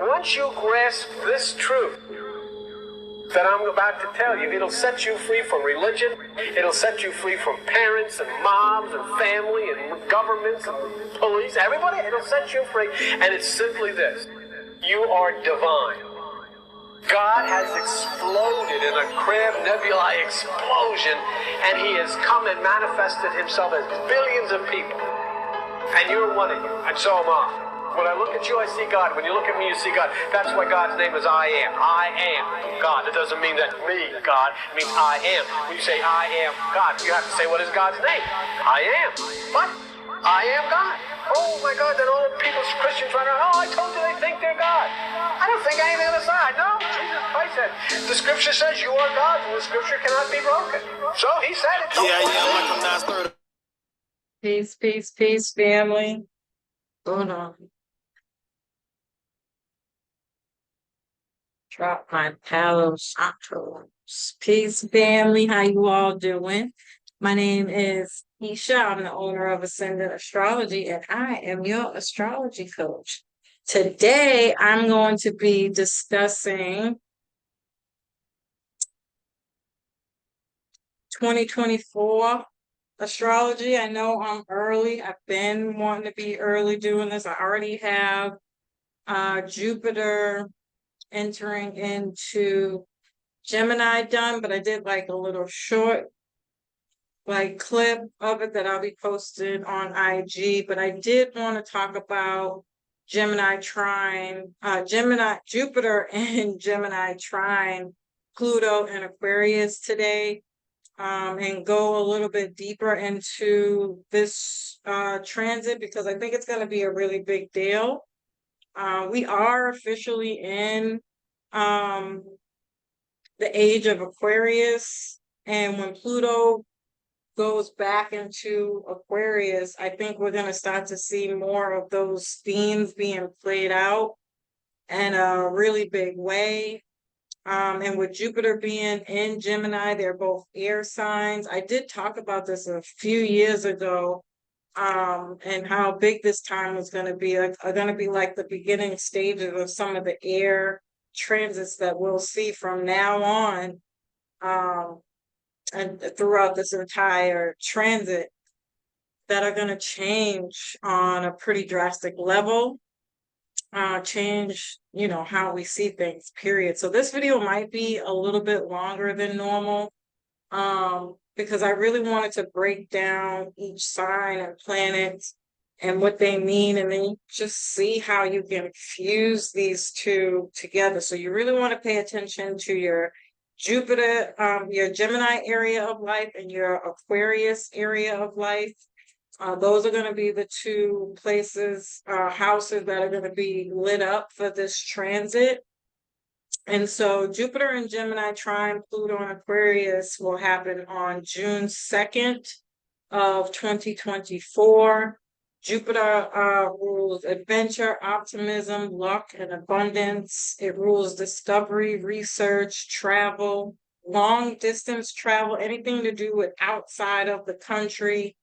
Once you grasp this truth that I'm about to tell you, it'll set you free from religion. It'll set you free from parents and moms and family and governments and police, everybody. It'll set you free. And it's simply this: you are divine. God has exploded in a Crab Nebulae explosion, and he has come and manifested himself as billions of people. And you're one of you, and so am I. When I look at you, I see God. When you look at me, you see God. That's why God's name is I am. I am God. It doesn't mean that me, God. It means I am. When you say I am God, you have to say, what is God's name? I am. What? I am God. Oh my God, then all people, Christians run around, oh, I told you they think they're God. I don't think anything on the side. No, Jesus Christ said, the scripture says you are God, and the scripture cannot be broken. So he said it. Yeah, like I'm not starting. Peace, peace, peace, family. Hold on. Drop my Palo Santos. Peace, family. How you all doing? My name is Isha. I'm the owner of Ascendant Astrology, and I am your astrology coach. Today, I'm going to be discussing 2024 astrology. I know I'm early. I've been wanting to be early doing this. I already have Jupiter entering into Gemini done, but I did like a little short clip of it that I'll be posting on IG. But I did want to talk about Gemini trine, Jupiter and Gemini trine, Pluto and Aquarius today, and go a little bit deeper into this transit because I think it's going to be a really big deal. We are officially in the age of Aquarius, and when Pluto goes back into Aquarius, I think we're going to start to see more of those themes being played out in a really big way. And with Jupiter being in Gemini, they're both air signs. I did talk about this a few years ago, and how big this time was going to be. Going to be like the beginning stages of some of the air transits that we'll see from now on, and throughout this entire transit, that are going to change on a pretty drastic level. Change, how we see things, period. So this video might be a little bit longer than normal, because I really wanted to break down each sign and planet and what they mean, and then just see how you can fuse these two together. So you really want to pay attention to your Jupiter, your Gemini area of life and your Aquarius area of life. Those are going to be the two places, houses that are going to be lit up for this transit. And so Jupiter and Gemini trine Pluto and Aquarius will happen on June 2nd of 2024. Jupiter rules adventure, optimism, luck, and abundance. It rules discovery, research, travel, long distance travel, anything to do with outside of the country.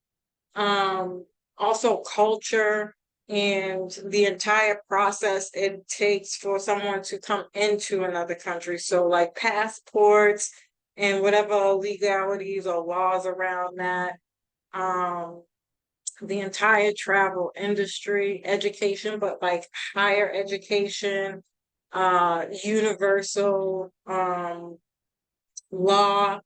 Also culture and the entire process it takes for someone to come into another country. So like passports and whatever legalities or laws around that. The entire travel industry, education, but like higher education, universal law,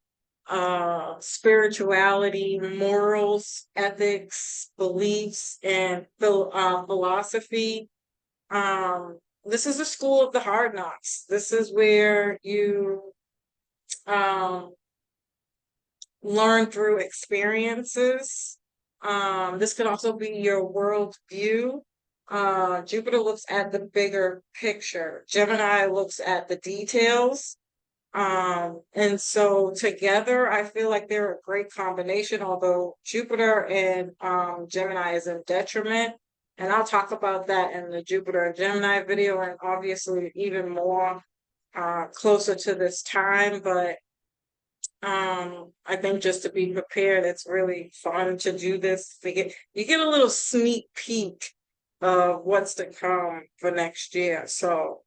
spirituality, morals, ethics, beliefs, and philosophy. This is the school of the hard knocks. This is where you learn through experiences. This could also be your world view. Jupiter looks at the bigger picture. Gemini looks at the details. And so together, I feel like they're a great combination, although Jupiter and Gemini is in detriment. And I'll talk about that in the Jupiter and Gemini video, and obviously even more closer to this time. But I think just to be prepared, it's really fun to do this. You get a little sneak peek of what's to come for next year. So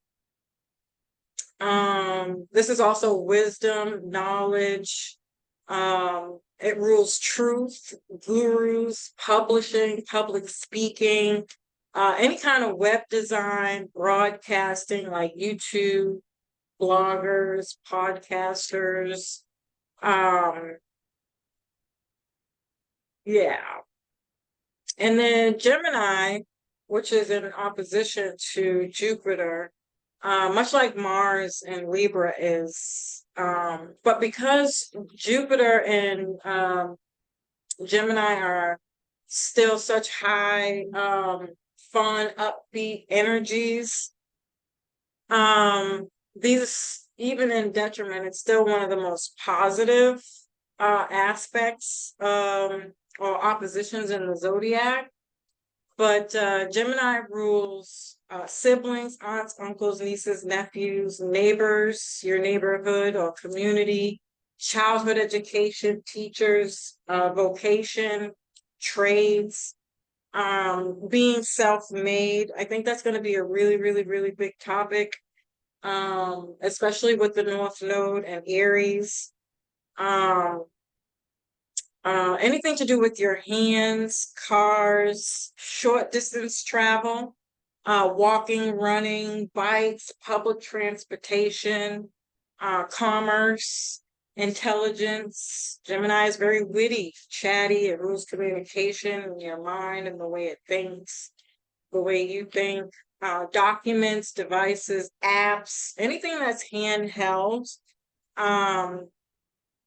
this is also wisdom, knowledge. It rules truth, gurus, publishing, public speaking, any kind of web design, broadcasting like YouTube, bloggers, podcasters. Yeah. And then Gemini, which is in opposition to Jupiter, much like Mars and Libra is, but because Jupiter and Gemini are still such high, fun, upbeat energies, these, even in detriment, it's still one of the most positive aspects or oppositions in the zodiac. But Gemini rules siblings, aunts, uncles, nieces, nephews, neighbors, your neighborhood or community, childhood education, teachers, vocation, trades, being self-made. I think that's going to be a really, really, really big topic, especially with the North Node and Aries. Anything to do with your hands, cars, short distance travel, walking, running, bikes, public transportation, commerce, intelligence. Gemini is very witty, chatty. It rules communication in your mind and the way it thinks, the way you think. Documents, devices, apps, anything that's handheld.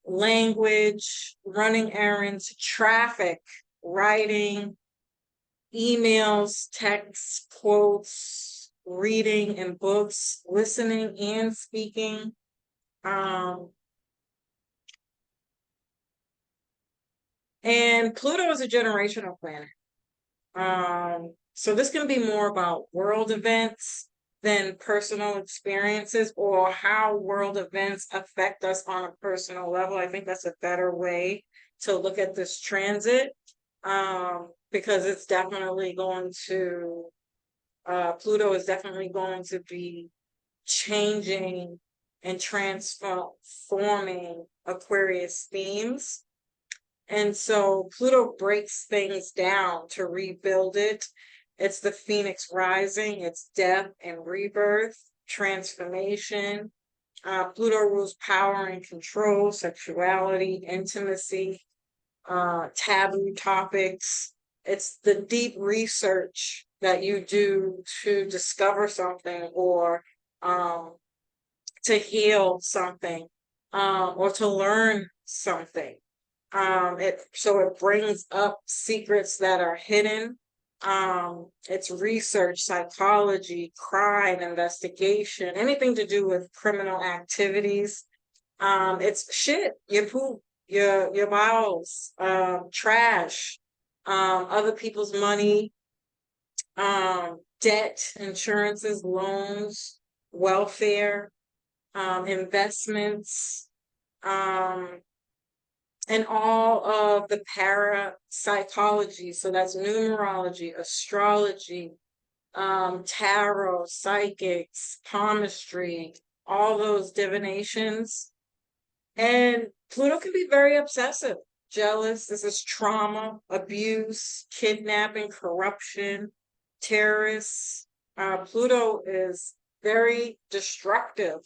Language, running errands, traffic, writing, emails, texts, quotes, reading and books, listening and speaking. And Pluto is a generational planet. So this can be more about world events than personal experiences, or how world events affect us on a personal level. I think that's a better way to look at this transit, because it's definitely going to, Pluto is definitely going to be changing and transforming Aquarius themes. And so Pluto breaks things down to rebuild it. It's the phoenix rising, it's death and rebirth, transformation. Pluto rules power and control, sexuality, intimacy, taboo topics. It's the deep research that you do to discover something, or to heal something, or to learn something. It brings up secrets that are hidden. It's research, psychology, crime, investigation, anything to do with criminal activities. It's shit, your poop, your bowels, trash, other people's money, debt, insurances, loans, welfare, investments, and all of the parapsychology. So that's numerology, astrology, tarot, psychics, palmistry, all those divinations. And Pluto can be very obsessive, jealous. This is trauma, abuse, kidnapping, corruption, terrorists. Pluto is very destructive.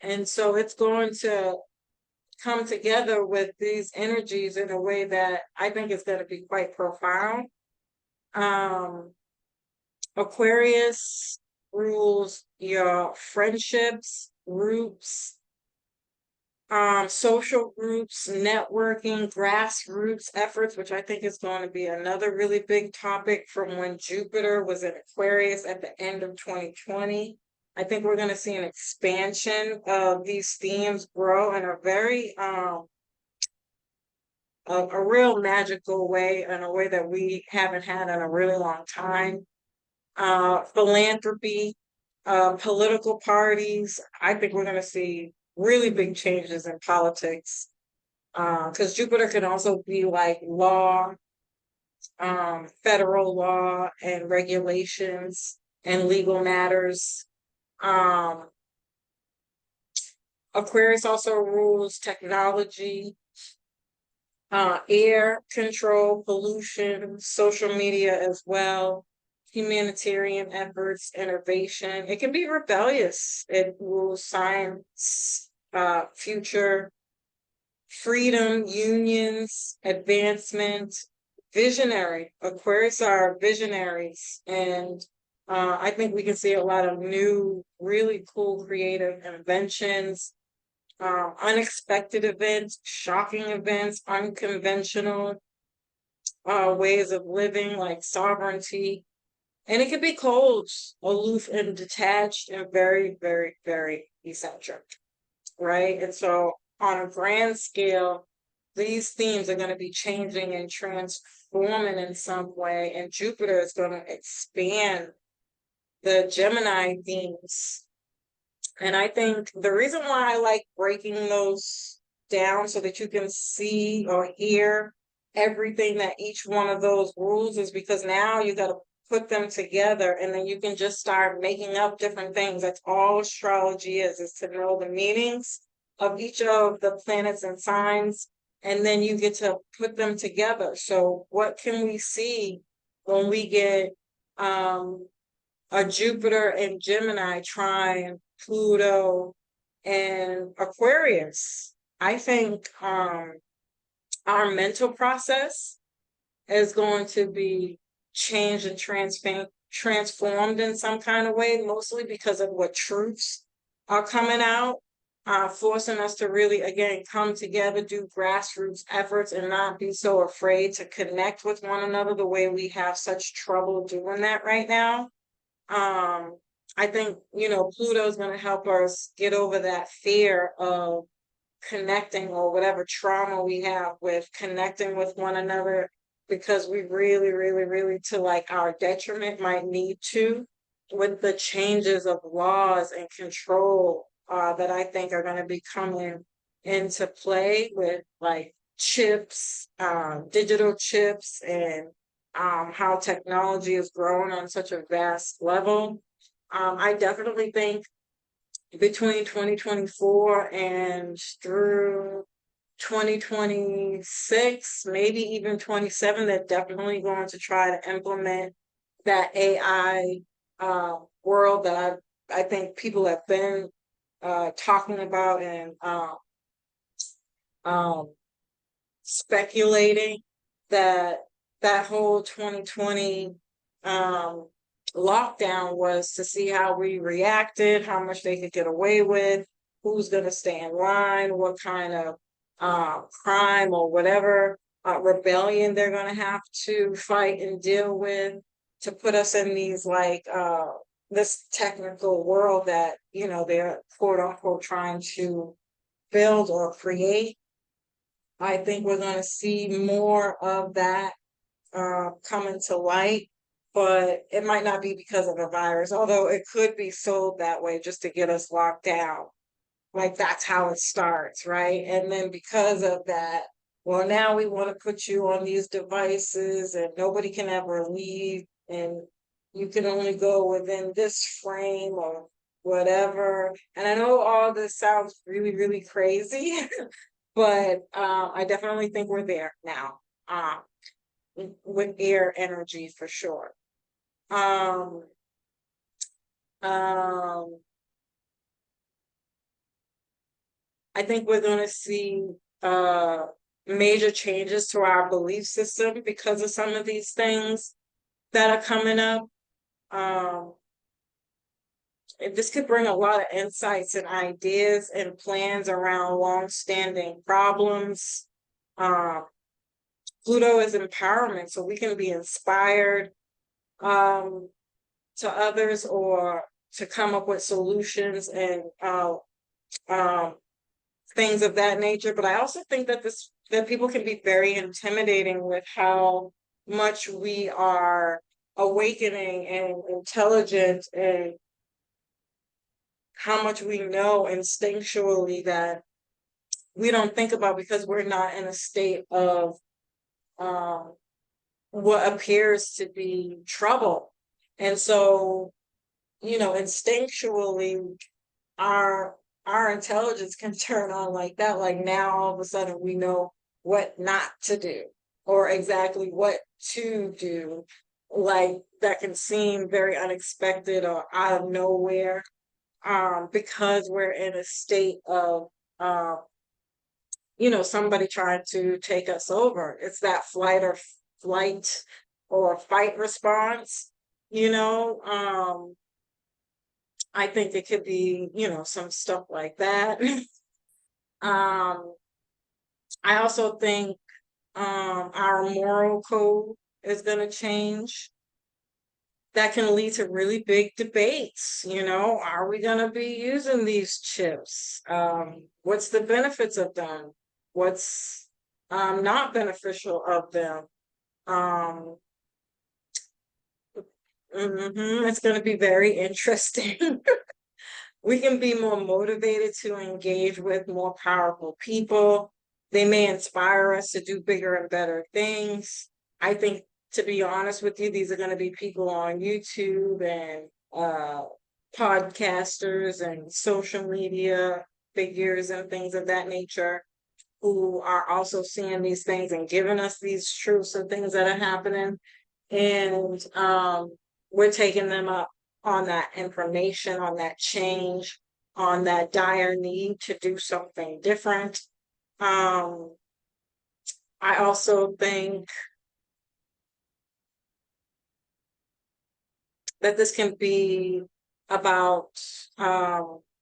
And so it's going to come together with these energies in a way that I think is going to be quite profound. Aquarius rules your friendships, groups, social groups, networking, grassroots efforts, which I think is going to be another really big topic from when Jupiter was in Aquarius at the end of 2020. I think we're going to see an expansion of these themes grow in a very a real magical way, in a way that we haven't had in a really long time. Philanthropy, political parties. I think we're going to see really big changes in politics, because Jupiter can also be like law, federal law and regulations and legal matters. Um, Aquarius also rules technology, air control, pollution, social media as well, humanitarian efforts, innovation. It can be rebellious. It rules science, future, freedom, unions, advancement, visionary. Aquarius are visionaries, and I think we can see a lot of new, really cool, creative inventions, unexpected events, shocking events, unconventional ways of living, like sovereignty. And it can be cold, aloof, and detached, and very, very, very eccentric, right? And so, on a grand scale, these themes are going to be changing and transforming in some way, and Jupiter is going to expand the Gemini themes. And I think the reason why I like breaking those down so that you can see or hear everything that each one of those rules is because now you got to put them together and then you can just start making up different things. That's all astrology is to know the meanings of each of the planets and signs, and then you get to put them together. So what can we see when we get a Jupiter and Gemini trine Pluto and Aquarius? I think our mental process is going to be changed and transformed in some kind of way, mostly because of what truths are coming out, forcing us to really, again, come together, do grassroots efforts, and not be so afraid to connect with one another the way we have such trouble doing that right now. I think, Pluto is going to help us get over that fear of connecting or whatever trauma we have with connecting with one another, because we really, really, really, to like our detriment, might need to, with the changes of laws and control that I think are going to be coming into play with like chips, digital chips, and how technology is growing on such a vast level. I definitely think between 2024 and through 2026, maybe even 27, they're definitely going to try to implement that AI world that I think people have been talking about and speculating that that whole 2020 lockdown was to see how we reacted, how much they could get away with, who's going to stay in line, what kind of crime or whatever rebellion they're going to have to fight and deal with to put us in these like this technical world that they're quote unquote trying to build or create. I think we're going to see more of that coming to light, but it might not be because of a virus, although it could be sold that way just to get us locked down. Like that's how it starts, right? And then because of that, well, now we want to put you on these devices and nobody can ever leave, and you can only go within this frame or whatever. And I know all this sounds really, really crazy, but I definitely think we're there now. With air energy for sure. Um, um, I think we're going to see major changes to our belief system because of some of these things that are coming up. This could bring a lot of insights and ideas and plans around long-standing problems. Pluto is empowerment, so we can be inspired to others or to come up with solutions and things of that nature. But I also think that people can be very intimidating with how much we are awakening and intelligent, and how much we know instinctually that we don't think about because we're not in a state of what appears to be trouble. And so, instinctually, our our intelligence can turn on like that. Like now all of a sudden we know what not to do or exactly what to do. Like that can seem very unexpected or out of nowhere, because we're in a state of um, somebody trying to take us over. It's that flight or fight response, you know. I think it could be, some stuff like that. um, I also think our moral code is going to change. That can lead to really big debates. Are we going to be using these chips? What's the benefits of them? What's not beneficial of them? Um, it's going to be very interesting. We can be more motivated to engage with more powerful people. They may inspire us to do bigger and better things. I think, to be honest with you, these are going to be people on YouTube and podcasters and social media figures and things of that nature who are also seeing these things and giving us these truths and things that are happening. And we're taking them up on that information, on that change, on that dire need to do something different. I also think that this can be about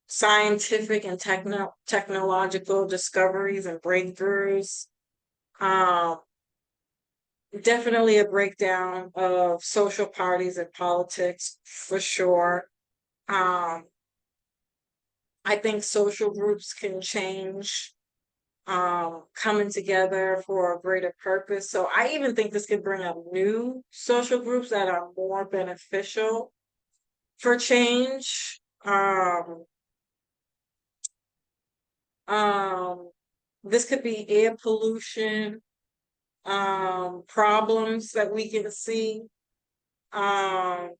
scientific and technological discoveries and breakthroughs. Um, Definitely a breakdown of social parties and politics for sure. Um, I think social groups can change, coming together for a greater purpose. So I even think this could bring up new social groups that are more beneficial for change. Um, this could be air pollution, problems that we can see. Um,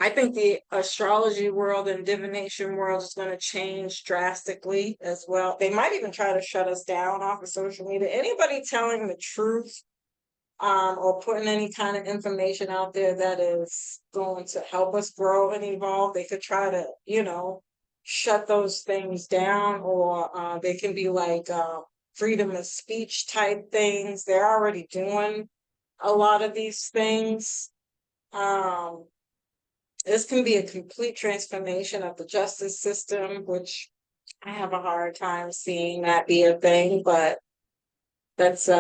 I think the astrology world and divination world is going to change drastically as well. They might even try to shut us down off of social media. Anybody telling the truth, or putting any kind of information out there that is going to help us grow and evolve, they could try to, shut those things down, or they can be like freedom of speech type things. They're already doing a lot of these things. Um, this can be a complete transformation of the justice system, which I have a hard time seeing that be a thing, but that's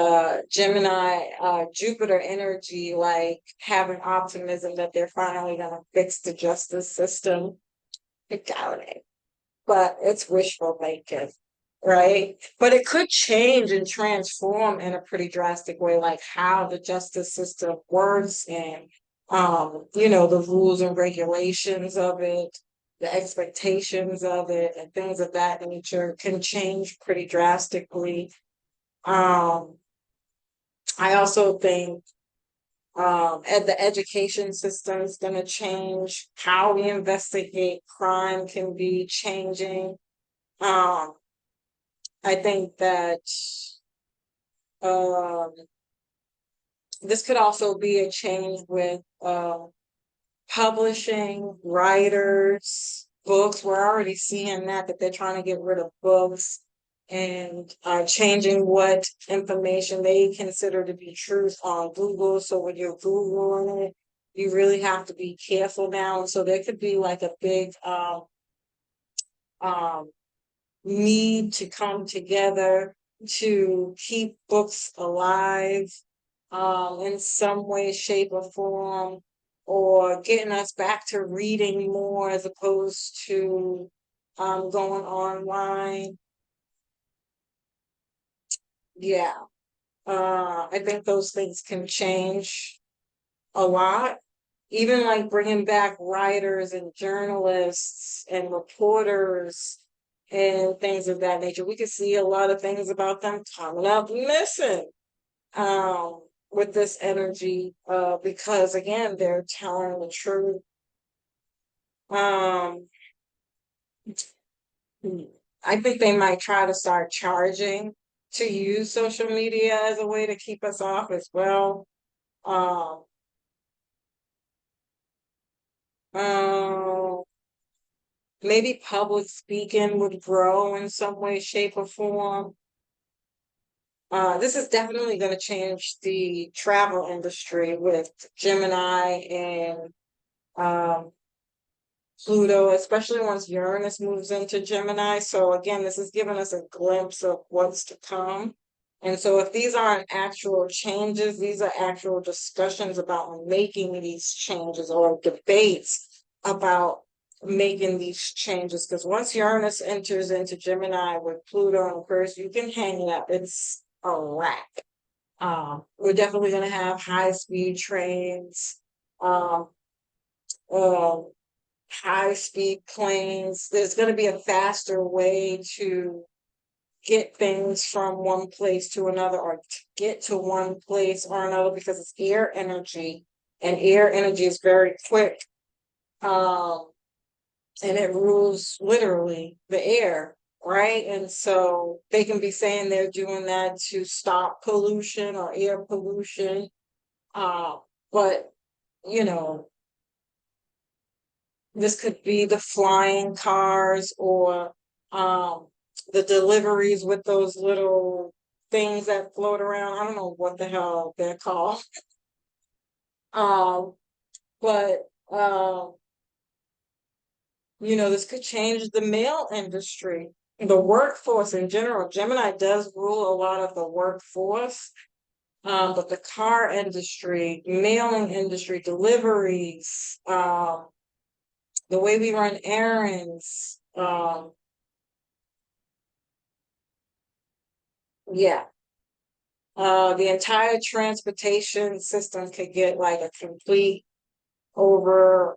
Gemini, Jupiter energy, like having optimism that they're finally gonna fix the justice system. I doubt it, but it's wishful thinking, right? But it could change and transform in a pretty drastic way, like how the justice system works and the rules and regulations of it, the expectations of it, and things of that nature can change pretty drastically. Um, I also think the education system is going to change. How we investigate crime can be changing. Um, I think that um, this could also be a change with publishing, writers, books. We're already seeing that they're trying to get rid of books and changing what information they consider to be truth on Google. So when you're Googling it, you really have to be careful now. So there could be like a big um, need to come together to keep books alive, in some way, shape, or form, or getting us back to reading more as opposed to going online. Yeah, I think those things can change a lot. Even like bringing back writers and journalists and reporters and things of that nature. We could see a lot of things about them coming up missing. with this energy, because again, they're telling the truth. Um, I think they might try to start charging to use social media as a way to keep us off as well. Um, um, Maybe public speaking would grow in some way, shape, or form. This is definitely going to change the travel industry with Gemini and um, Pluto, especially once Uranus moves into Gemini. So again, this is giving us a glimpse of what's to come. And so if these aren't actual changes, these are actual discussions about making these changes or debates about making these changes. Because once Uranus enters into Gemini with Pluto and Aquarius, you can hang it up. It's a wrap. We're definitely going to have high speed trains. Um, um, High speed planes. There's going to be a faster way to get things from one place to another or to get to one place or another because it's air energy and air energy is very quick. Um, and it rules literally the air, right? And so they can be saying they're doing that to stop pollution or air pollution. But you know, this could be the flying cars or the deliveries with those little things that float around. I don't know what the hell they're called. Um, but this could change the mail industry, the workforce in general. Gemini does rule a lot of the workforce, but the car industry, mailing industry, deliveries, the way we run errands, yeah. The entire transportation system could get like a complete overhaul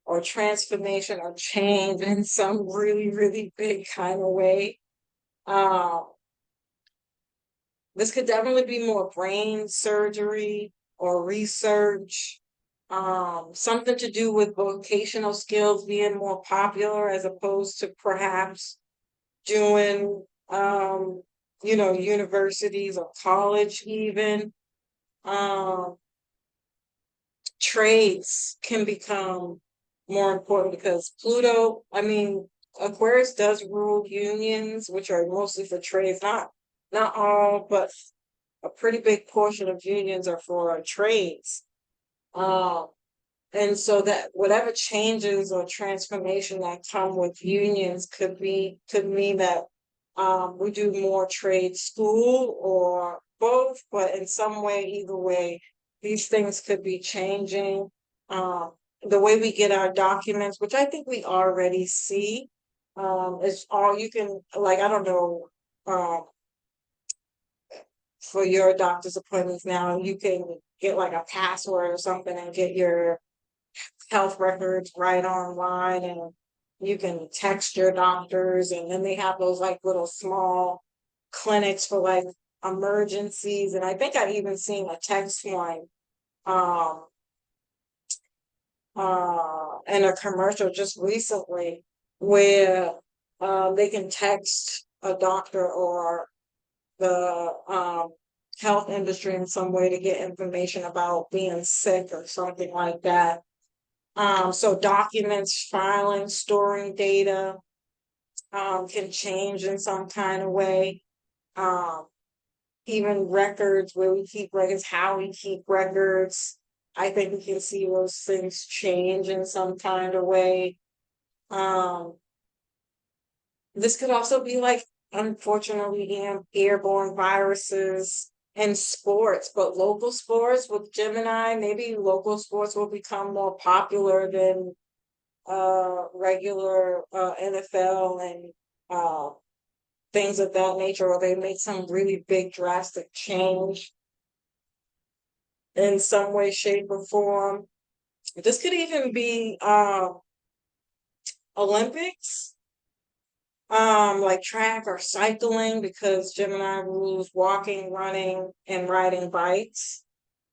or transformation or change in some really, really big kind of way. Um, this could definitely be more brain surgery or research, something to do with vocational skills being more popular as opposed to perhaps doing universities or college even. Um, Trades can become more important because Pluto, I mean, Aquarius does rule unions, which are mostly for trades, not all, but a pretty big portion of unions are for trades. Um, and so that whatever changes or transformation that come with unions could mean that we do more trade school or both, but in some way, either way, these things could be changing. The way we get our documents, which I think we already see, is all you can, like, I don't know, um, for your doctor's appointments now, you can get like a password or something and get your health records right online, and you can text your doctors, and then they have those like little small clinics for like emergencies. And I think I've even seen a text one um in a commercial just recently where they can text a doctor or the health industry in some way to get information about being sick or something like that. So documents, filing, storing data, can change in some kind of way. Um, Even records, where we keep records, how we keep records. I think we can see those things change in some kind of way. Um, this could also be like, unfortunately, airborne viruses in sports, but local sports with Gemini, maybe local sports will become more popular than regular NFL and things of that nature, or they make some really big drastic change in some way, shape, or form. This could even be Olympics. like track or cycling, because Gemini rules walking, running, and riding bikes.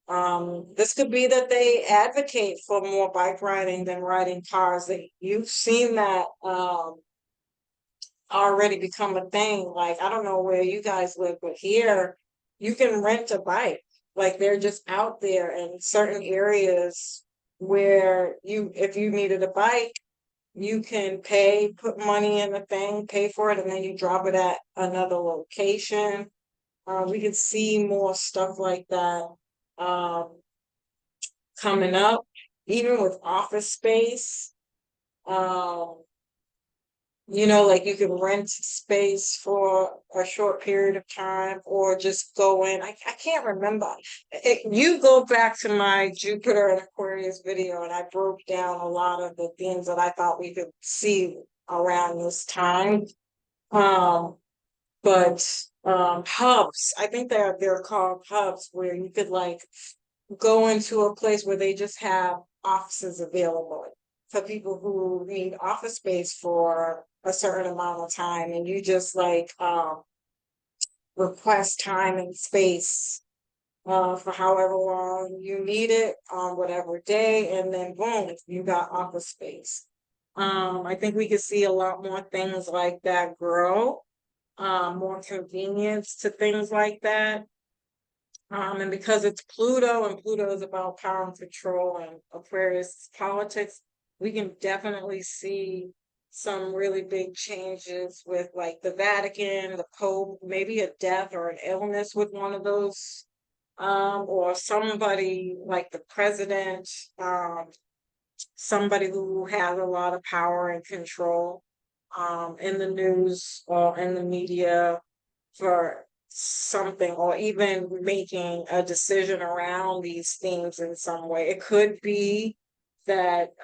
This could be that they advocate for more bike riding than riding cars. That you've seen that already become a thing. Like, I don't know where you guys live, but here you can rent a bike. Like, they're just out there in certain areas where if you needed a bike, you can pay, put money in the thing, pay for it, and then you drop it at another location. We could see more stuff like that um, coming up, even with office space. Um, like you can rent space for a short period of time or just go in. I can't remember. You go back to my Jupiter and Aquarius video, and I broke down a lot of the things that I thought we could see around this time. Um, but hubs, I think they're called hubs, where you could like go into a place where they just have offices available for people who need office space for a certain amount of time, and you just like request time and space for however long you need it on whatever day, and then boom, you got office space. I think we could see a lot more things like that grow, more convenience to things like that. And because it's Pluto, and Pluto is about power and control, and Aquarius politics, we can definitely see some really big changes with like the Vatican, the Pope, maybe a death or an illness with one of those, or somebody like the president, somebody who has a lot of power and control, in the news or in the media for something, or even making a decision around these themes in some way. It could be that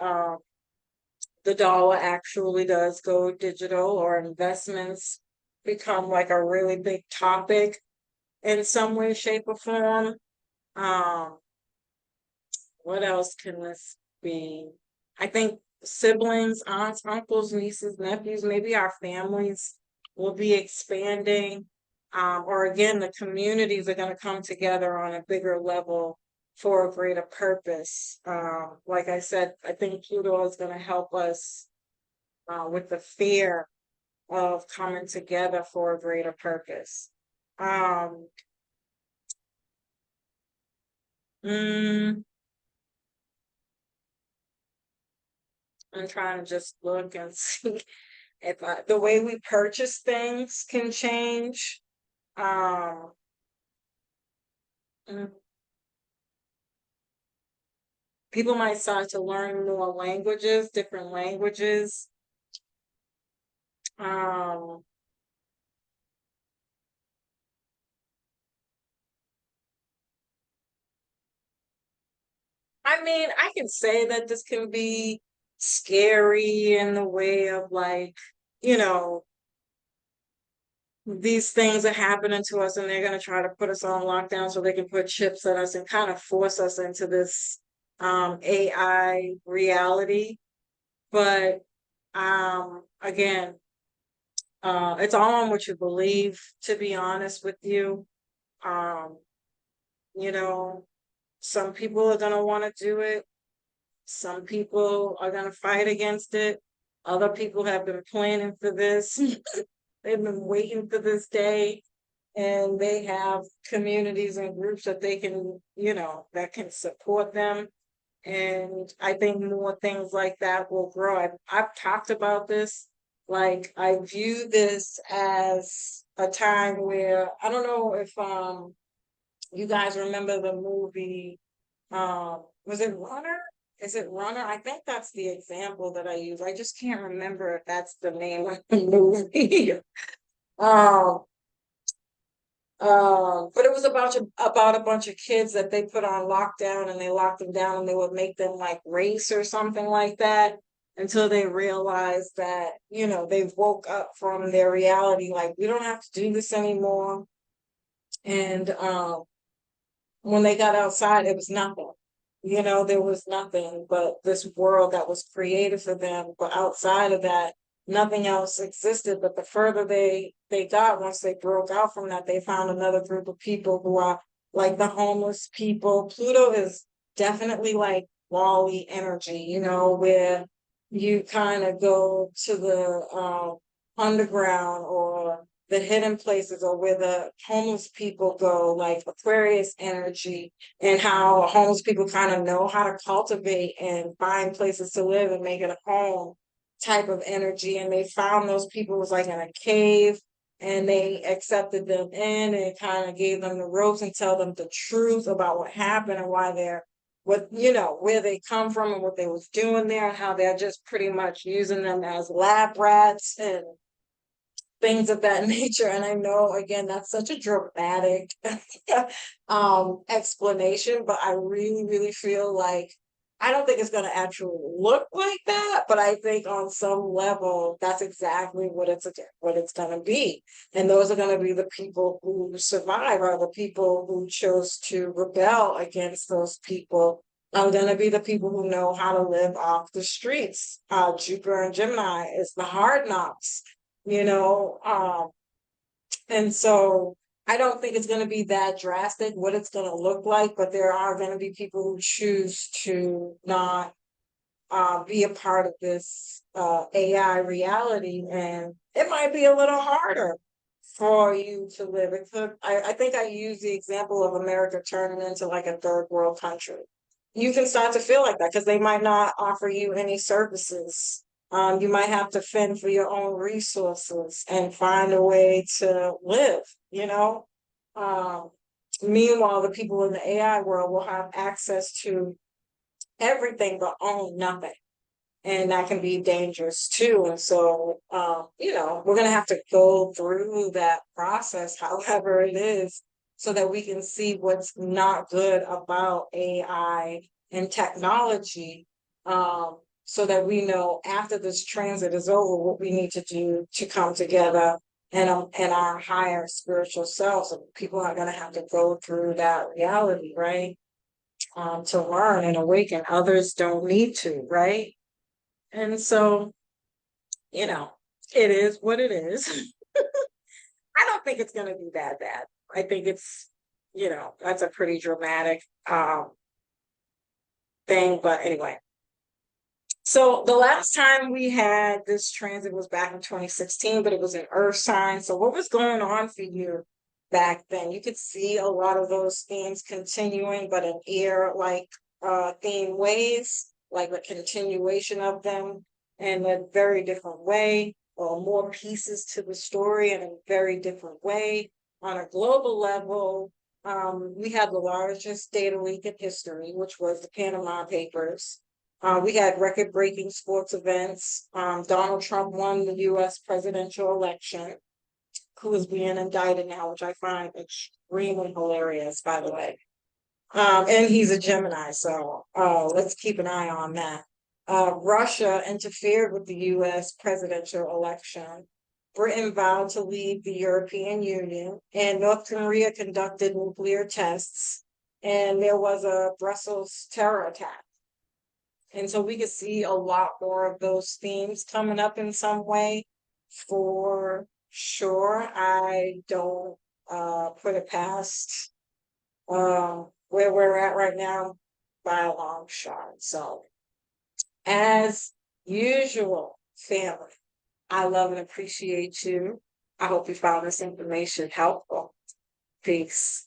the dollar actually does go digital, or investments become like a really big topic in some way, shape, or form. Um, what else can this be? I think siblings, aunts, uncles, nieces, nephews, maybe our families will be expanding. Or again, the communities are going to come together on a bigger level for a greater purpose. Like I said, I think Pluto is going to help us with the fear of coming together for a greater purpose. Um, mm, I'm trying to just look and see if the way we purchase things can change. Um, mm, People might start to learn more languages, different languages. Um, I mean, I can say that this can be scary in the way of like, you know, these things are happening to us, and they're going to try to put us on lockdown so they can put chips in us and kind of force us into this AI reality. But again, it's all on what you believe, to be honest with you. Um, you know, some people are gonna want to do it, some people are gonna fight against it, other people have been planning for this, they've been waiting for this day, and they have communities and groups that they can, that can support them. And I think more things like that will grow. I've talked about this. Like, I view this as a time where, I don't know if you guys remember the movie, was it Runner? Is it Runner? I think that's the example that I use. I just can't remember if that's the name of the movie. um, but it was about a bunch of kids that they put on lockdown, and they locked them down, and they would make them like race or something like that, until they realized that, they woke up from their reality, like, we don't have to do this anymore. And when they got outside, it was nothing. There was nothing but this world that was created for them. But outside of that, nothing else existed. But the further they got, once they broke out from that, they found another group of people who are like the homeless people. Pluto is definitely like Wall-E energy, you know, where you kind of go to the underground or the hidden places, or where the homeless people go, like Aquarius energy, and how homeless people kind of know how to cultivate and find places to live and make it a home type of energy. And they found those people was like in a cave, and they accepted them in and kind of gave them the ropes and tell them the truth about what happened and why they're what, you know, where they come from and what they was doing there, and how they're just pretty much using them as lab rats and things of that nature. And I know, again, that's such a dramatic explanation, but I really, really feel like I don't think it's going to actually look like that, but I think on some level that's exactly what it's going to be. And those are going to be the people who survive, or the people who chose to rebel against those people are going to be the people who know how to live off the streets. Jupiter and Gemini is the hard knocks, you know. And so I don't think it's going to be that drastic what it's going to look like, but there are going to be people who choose to not be a part of this AI reality, and it might be a little harder for you to live. It could, I think I use the example of America turning into like a third world country. You can start to feel like that because they might not offer you any services. You might have to fend for your own resources and find a way to live, you know? Um, Meanwhile, the people in the AI world will have access to everything but own nothing. And that can be dangerous too. And so, you know, we're going to have to go through that process, however it is, so that we can see what's not good about AI and technology, so that we know after this transit is over what we need to do to come together and our higher spiritual selves. And people are going to have to go through that reality, right? To learn and awaken. Others don't need to, right? And so, you know, it is what it is. I don't think it's going to be that bad. I think it's, you know, that's a pretty dramatic thing. But anyway, so the last time we had this transit was back in 2016, but it was an earth sign. So what was going on for you back then? You could see a lot of those themes continuing, but in air like theme ways, like a continuation of them in a very different way, or more pieces to the story in a very different way. On a global level, we had the largest data leak in history, which was the Panama Papers. We had record-breaking sports events. Donald Trump won the U.S. presidential election, who is being indicted now, which I find extremely hilarious, by the way. And he's a Gemini, so let's keep an eye on that. Russia interfered with the U.S. presidential election. Britain vowed to leave the European Union, and North Korea conducted nuclear tests, and there was a Brussels terror attack. And so we could see a lot more of those themes coming up in some way, for sure. I don't put it past where we're at right now by a long shot. So, as usual, family, I love and appreciate you. I hope you found this information helpful. Peace.